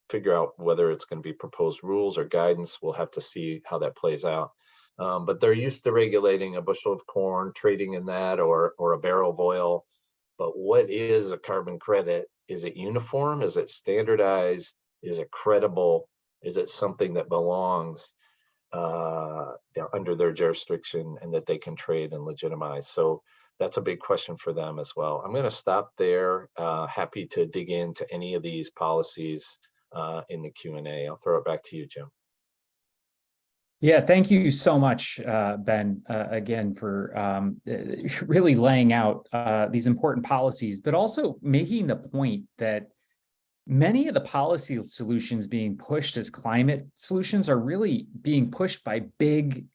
figure out whether it's going to be proposed rules or guidance. We'll have to see how that plays out. But they're used to regulating a bushel of corn, trading in that, or a barrel of oil. But what is a carbon credit? Is it uniform? Is it standardized? Is it credible? Is it something that belongs under their jurisdiction and that they can trade and legitimize? So that's a big question for them as well. I'm going to stop there. Happy to dig into any of these policies in the Q&A. I'll throw it back to you, Jim. Yeah, thank you so much, Ben, again, for really laying out these important policies, but also making the point that many of the policy solutions being pushed as climate solutions are really being pushed by big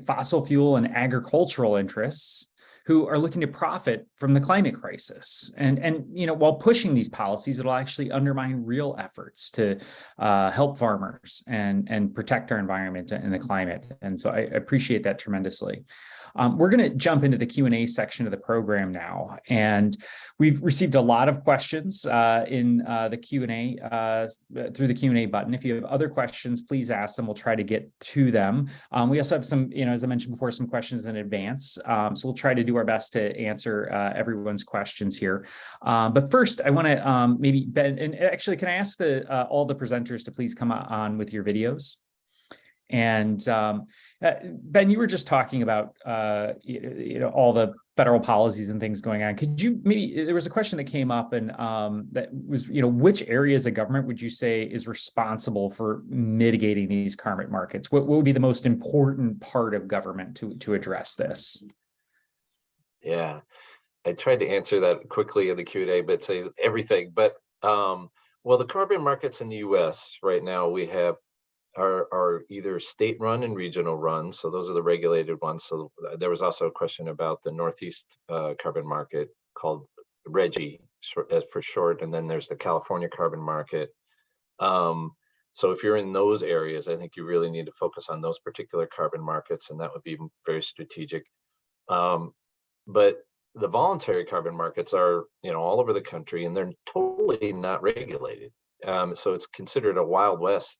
fossil fuel and agricultural interests who are looking to profit from the climate crisis. And while pushing these policies, it'll actually undermine real efforts to help farmers and protect our environment and the climate. And so I appreciate that tremendously. We're going to jump into the Q&A section of the program now. And we've received a lot of questions in the Q&A through the Q&A button. If you have other questions, please ask them. We'll try to get to them. We also have some, as I mentioned before, some questions in advance. So we'll try to do our best to answer everyone's questions here. But first, I want to maybe, Ben, and actually, can I ask all the presenters to please come on with your videos? And Ben, you were just talking about all the federal policies and things going on. Could you maybe, there was a question that came up, and that was, which areas of government would you say is responsible for mitigating these carbon markets? What would be the most important part of government to address this? Yeah, I tried to answer that quickly in the Q&A, but say everything. But well, the carbon markets in the U.S. right now we have are either state-run and regional run. So those are the regulated ones. So there was also a question about the Northeast carbon market called RGGI for short, and then there's the California carbon market. So if you're in those areas, I think you really need to focus on those particular carbon markets, and that would be very strategic. But the voluntary carbon markets are, all over the country, and they're totally not regulated. So it's considered a Wild West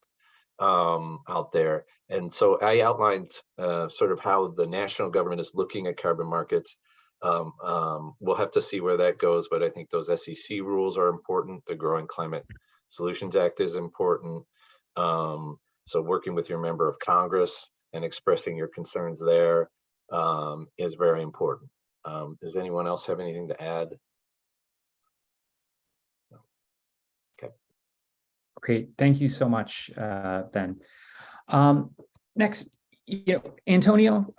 out there. And so I outlined sort of how the national government is looking at carbon markets. We'll have to see where that goes, but I think those SEC rules are important. The Growing Climate Solutions Act is important. So working with your member of Congress and expressing your concerns there is very important. Does anyone else have anything to add? No. Okay. Great, thank you so much, Ben. Next, Antonio,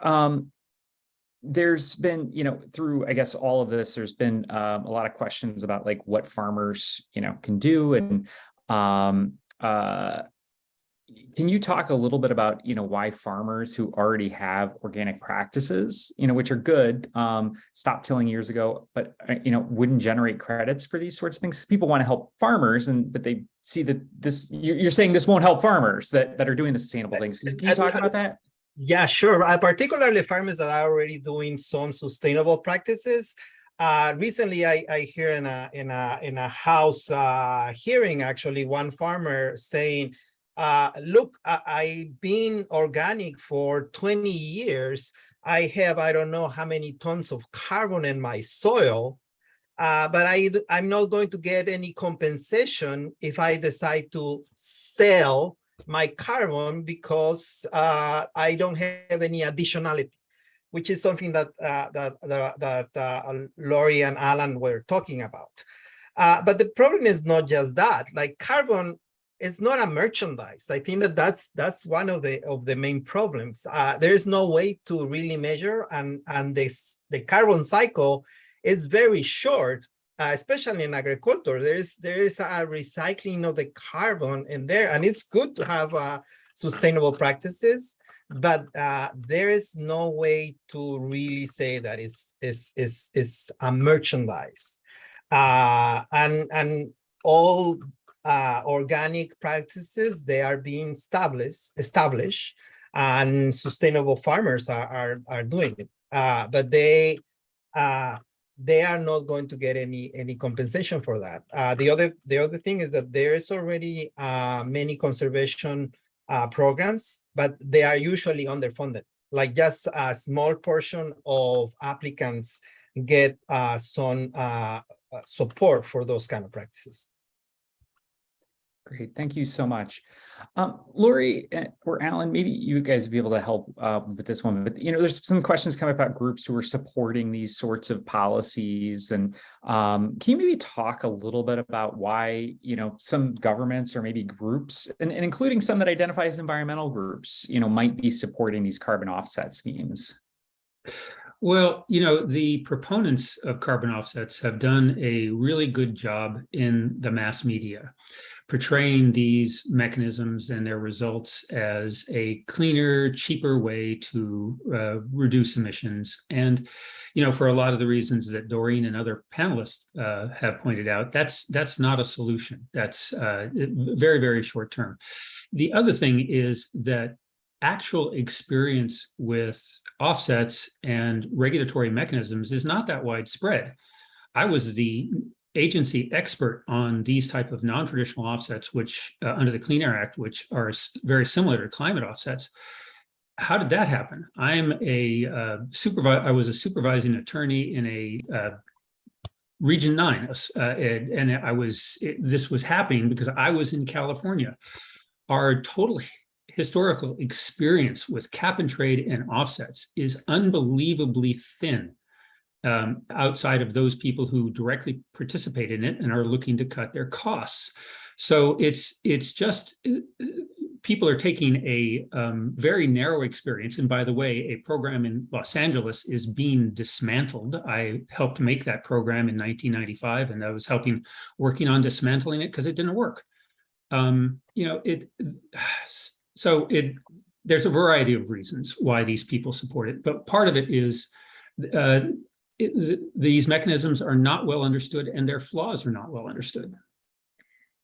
there's been, through, I guess, all of this, there's been a lot of questions about like what farmers, can do. And can you talk a little bit about, why farmers who already have organic practices, which are good, stopped tilling years ago, but, wouldn't generate credits for these sorts of things? People want to help farmers, but they see that this, you're saying this won't help farmers that are doing the sustainable things. Can you talk about that? Yeah, sure. Particularly farmers that are already doing some sustainable practices. Recently, I hear in a house hearing, actually, one farmer saying, look, I've been organic for 20 years. I have, I don't know how many tons of carbon in my soil, but I'm not going to get any compensation if I decide to sell my carbon because I don't have any additionality, which is something that Lori and Alan were talking about. But the problem is not just that. Like carbon, it's not a merchandise. I think that's one of the main problems. There is no way to really measure, and the carbon cycle is very short, especially in agriculture. There is a recycling of the carbon in there, and it's good to have sustainable practices, but there is no way to really say that it's a merchandise. And all organic practices, they are being established, and sustainable farmers are doing it, but they are not going to get any compensation for that. The other thing is that there is already many conservation programs, but they are usually underfunded. Like just a small portion of applicants get some support for those kind of practices. Great, thank you so much. Lori or Alan, maybe you guys would be able to help with this one, but there's some questions coming about groups who are supporting these sorts of policies. And can you maybe talk a little bit about why, some governments or maybe groups, and including some that identify as environmental groups, might be supporting these carbon offset schemes? Well, the proponents of carbon offsets have done a really good job in the mass media, portraying these mechanisms and their results as a cleaner, cheaper way to reduce emissions. And, for a lot of the reasons that Doreen and other panelists have pointed out, that's not a solution. That's very, very short term. The other thing is that actual experience with offsets and regulatory mechanisms is not that widespread. I was the agency expert on these type of non-traditional offsets, which under the Clean Air Act, which are very similar to climate offsets. How did that happen? I was a supervising attorney in a Region 9, and this was happening because I was in California. Our total historical experience with cap and trade and offsets is unbelievably thin outside of those people who directly participate in it and are looking to cut their costs. So it's just people are taking a very narrow experience. And by the way, a program in Los Angeles is being dismantled. I helped make that program in 1995, and I was working on dismantling it because it didn't work. There's a variety of reasons why these people support it, but part of it is these mechanisms are not well understood and their flaws are not well understood.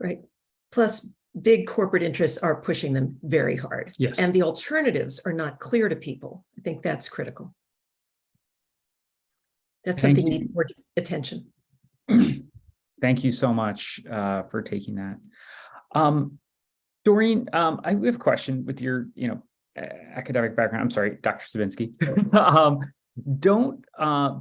Right. Plus, big corporate interests are pushing them very hard. Yes. And the alternatives are not clear to people. I think that's critical. That's something that needs more attention. Thank you so much for taking that. Doreen, I have a question with your, academic background. I'm sorry, Dr. Stabinsky.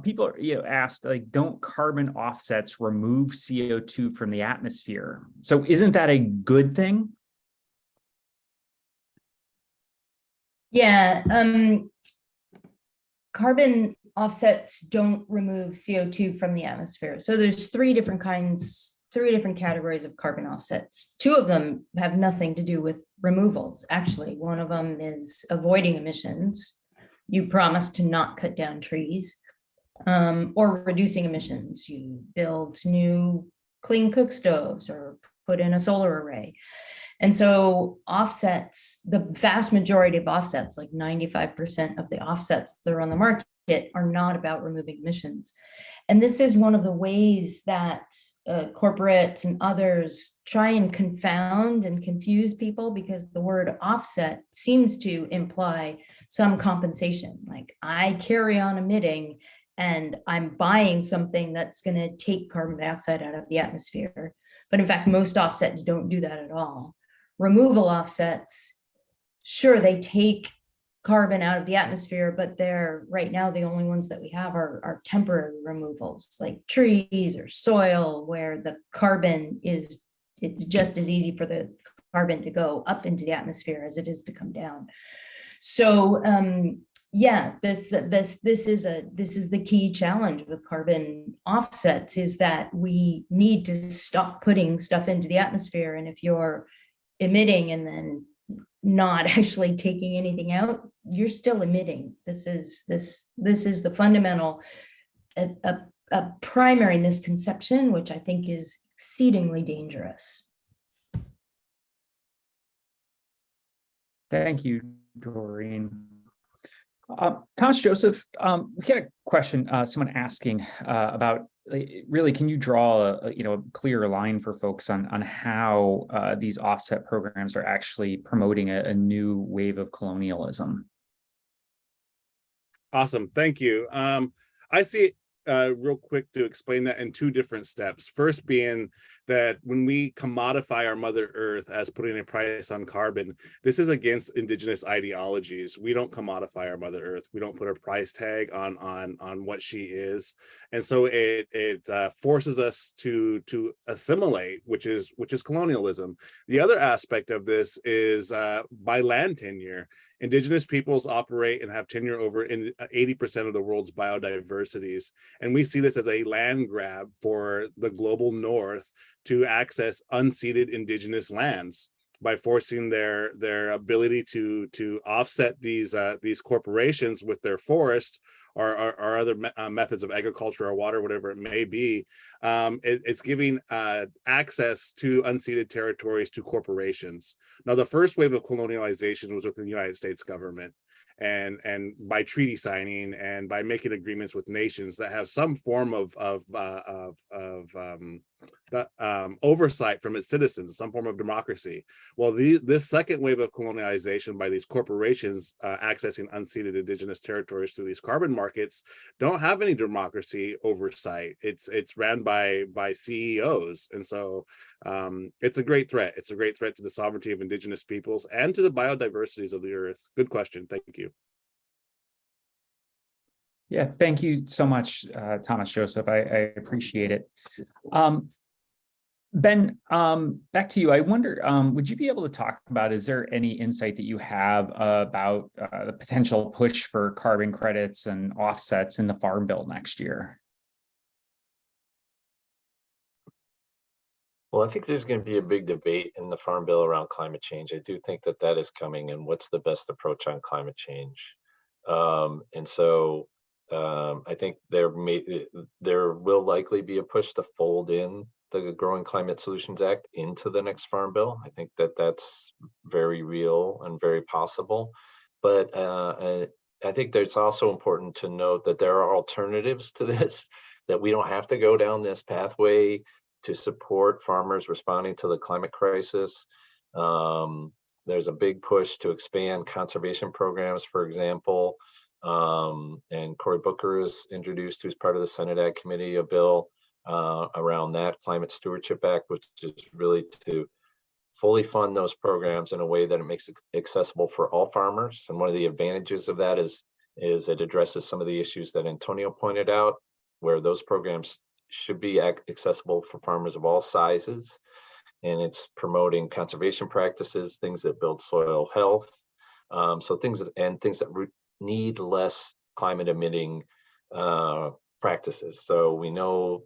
People asked, like, don't carbon offsets remove CO2 from the atmosphere? So isn't that a good thing? Yeah, carbon offsets don't remove CO2 from the atmosphere. So there's three different categories of carbon offsets. Two of them have nothing to do with removals. Actually, one of them is avoiding emissions. You promise to not cut down trees, or reducing emissions. You build new clean cook stoves or put in a solar array. And so offsets, the vast majority of offsets, like 95% of the offsets that are on the market, are not about removing emissions. And this is one of the ways that corporates and others try and confound and confuse people, because the word offset seems to imply some compensation. Like, I carry on emitting and I'm buying something that's going to take carbon dioxide out of the atmosphere. But in fact, most offsets don't do that at all. Removal offsets, sure, they take carbon out of the atmosphere, but they're right now the only ones that we have are temporary removals, like trees or soil, where the carbon it's just as easy for the carbon to go up into the atmosphere as it is to come down. So yeah, this is the key challenge with carbon offsets, is that we need to stop putting stuff into the atmosphere. And if you're emitting and then not actually taking anything out, you're still emitting. This is the fundamental, a primary misconception, which I think is exceedingly dangerous. Thank you, Doreen. Thomas Joseph, we had a question, someone asking about, really, can you draw a clear line for folks on how these offset programs are actually promoting a new wave of colonialism? Awesome, thank you. I see real quick to explain that in two different steps. First being that when we commodify our Mother Earth as putting a price on carbon, this is against Indigenous ideologies. We don't commodify our Mother Earth. We don't put a price tag on what she is, and so it forces us to assimilate, which is colonialism. The other aspect of this is by land tenure. Indigenous peoples operate and have tenure over 80% of the world's biodiversities. And we see this as a land grab for the global north to access unceded Indigenous lands by forcing their ability to offset these corporations with their forest or other methods of agriculture or water, whatever it may be. It's giving access to unceded territories to corporations. Now, the first wave of colonialization was within the United States government, and by treaty signing and by making agreements with nations that have some form of oversight from its citizens, some form of democracy. Well, this second wave of colonialization by these corporations accessing unceded Indigenous territories through these carbon markets don't have any democracy oversight. It's ran by CEOs, and so it's a great threat. It's a great threat to the sovereignty of Indigenous peoples and to the biodiversities of the earth. Good question. Thank you. Yeah, thank you so much, Thomas Joseph. I appreciate it. Ben, back to you. I wonder, would you be able to talk about, is there any insight that you have about the potential push for carbon credits and offsets in the Farm Bill next year? Well, I think there's going to be a big debate in the Farm Bill around climate change. I do think that that is coming, and what's the best approach on climate change. And so I think there will likely be a push to fold in the Growing Climate Solutions Act into the next Farm Bill. I think that that's very real and very possible. But I think that it's also important to note that there are alternatives to this, that we don't have to go down this pathway to support farmers responding to the climate crisis. There's a big push to expand conservation programs, for example. And Cory Booker has introduced, who's part of the Senate Ag Committee, a bill around that Climate Stewardship Act, which is really to fully fund those programs in a way that it makes it accessible for all farmers. And one of the advantages of that is it addresses some of the issues that Antonio pointed out, where those programs should be accessible for farmers of all sizes. And it's promoting conservation practices, things that build soil health. So things that need less climate emitting practices. So we know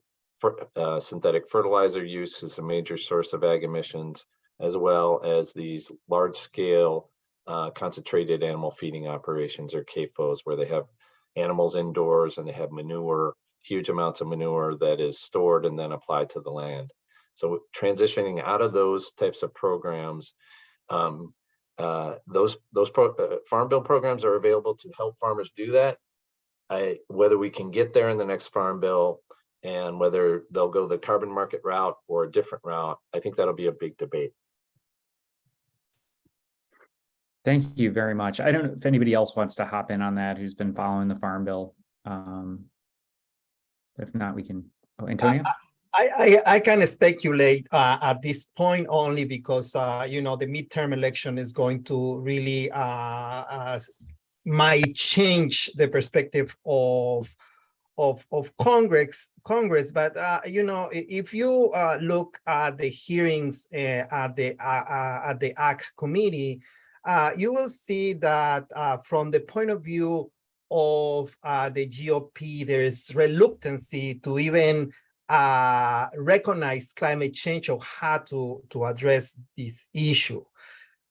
synthetic fertilizer use is a major source of ag emissions, as well as these large scale concentrated animal feeding operations, or CAFOs, where they have animals indoors and they have manure, huge amounts of manure that is stored and then applied to the land. So transitioning out of those types of programs, Farm Bill programs are available to help farmers do that. Whether we can get there in the next Farm Bill and whether they'll go the carbon market route or a different route, I think that'll be a big debate. Thank you very much. I don't know if anybody else wants to hop in on that who's been following the Farm Bill. If not, we can. Oh, Antonio? I can speculate at this point only because you know, the midterm election is going to really might change the perspective of Congress. But you know, if you look at the hearings at the Ag Committee, you will see that from the point of view of the GOP, there is reluctancy to even recognize climate change or how to address this issue.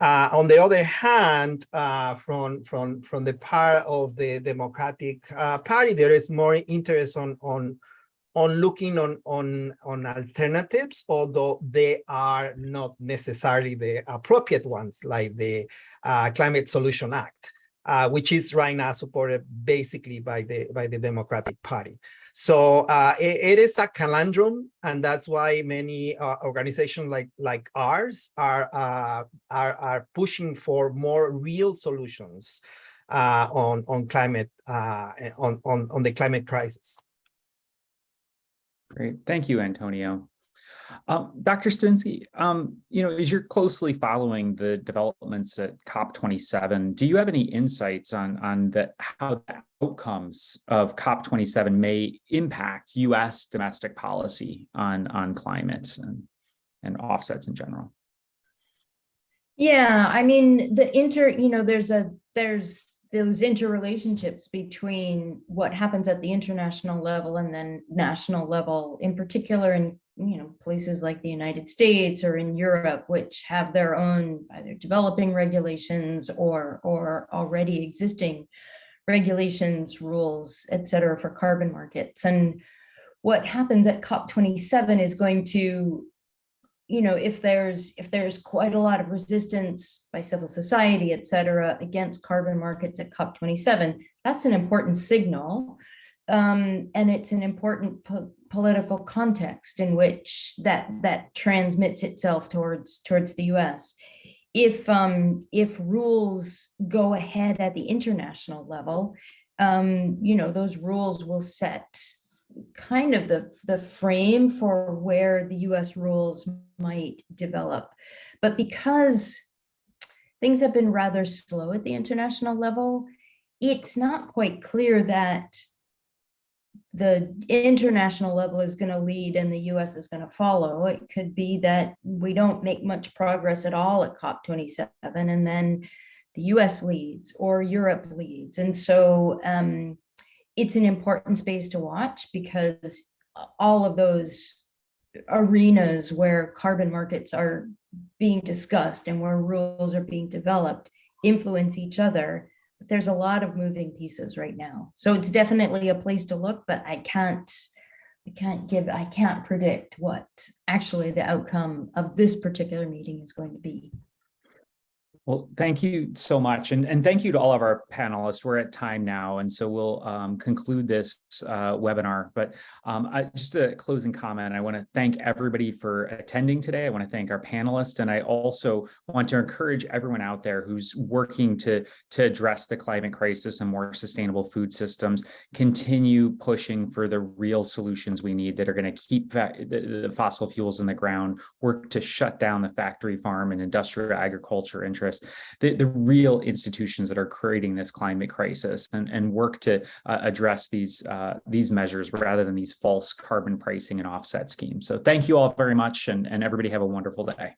On the other hand, from the part of the Democratic Party, there is more interest on looking on alternatives, although they are not necessarily the appropriate ones, like the Climate Solution Act, which is right now supported basically by the Democratic Party. So it is a conundrum, and that's why many organizations like ours are pushing for more real solutions on climate on the climate crisis. Great, thank you, Antonio. Dr. Stawinski, you know, as you're closely following the developments at COP27, do you have any insights on how the outcomes of COP27 may impact U.S. domestic policy on climate and offsets in general? Yeah, I mean, there's those interrelationships between what happens at the international level and then national level, in particular in places like the United States or in Europe, which have their own either developing regulations or already existing regulations, rules, et cetera, for carbon markets. And what happens at COP27 is going to, if there's quite a lot of resistance by civil society, et cetera, against carbon markets at COP27, that's an important signal. And it's an important political context in which that transmits itself towards the US. If rules go ahead at the international level, those rules will set kind of the frame for where the US rules might develop. But because things have been rather slow at the international level, it's not quite clear that the international level is going to lead and the US is going to follow. It could be that we don't make much progress at all at COP27 and then the US leads or Europe leads. And so it's an important space to watch because all of those arenas where carbon markets are being discussed and where rules are being developed influence each other. But there's a lot of moving pieces right now. So it's definitely a place to look, but I can't predict what actually the outcome of this particular meeting is going to be. Well, thank you so much. And thank you to all of our panelists. We're at time now, and so we'll conclude this webinar. But just a closing comment, I want to thank everybody for attending today. I want to thank our panelists, and I also want to encourage everyone out there who's working to address the climate crisis and more sustainable food systems, continue pushing for the real solutions we need that are going to keep the fossil fuels in the ground, work to shut down the factory farm and industrial agriculture interests, the real institutions that are creating this climate crisis, and work to address these measures rather than these false carbon pricing and offset schemes. So thank you all very much, and everybody have a wonderful day.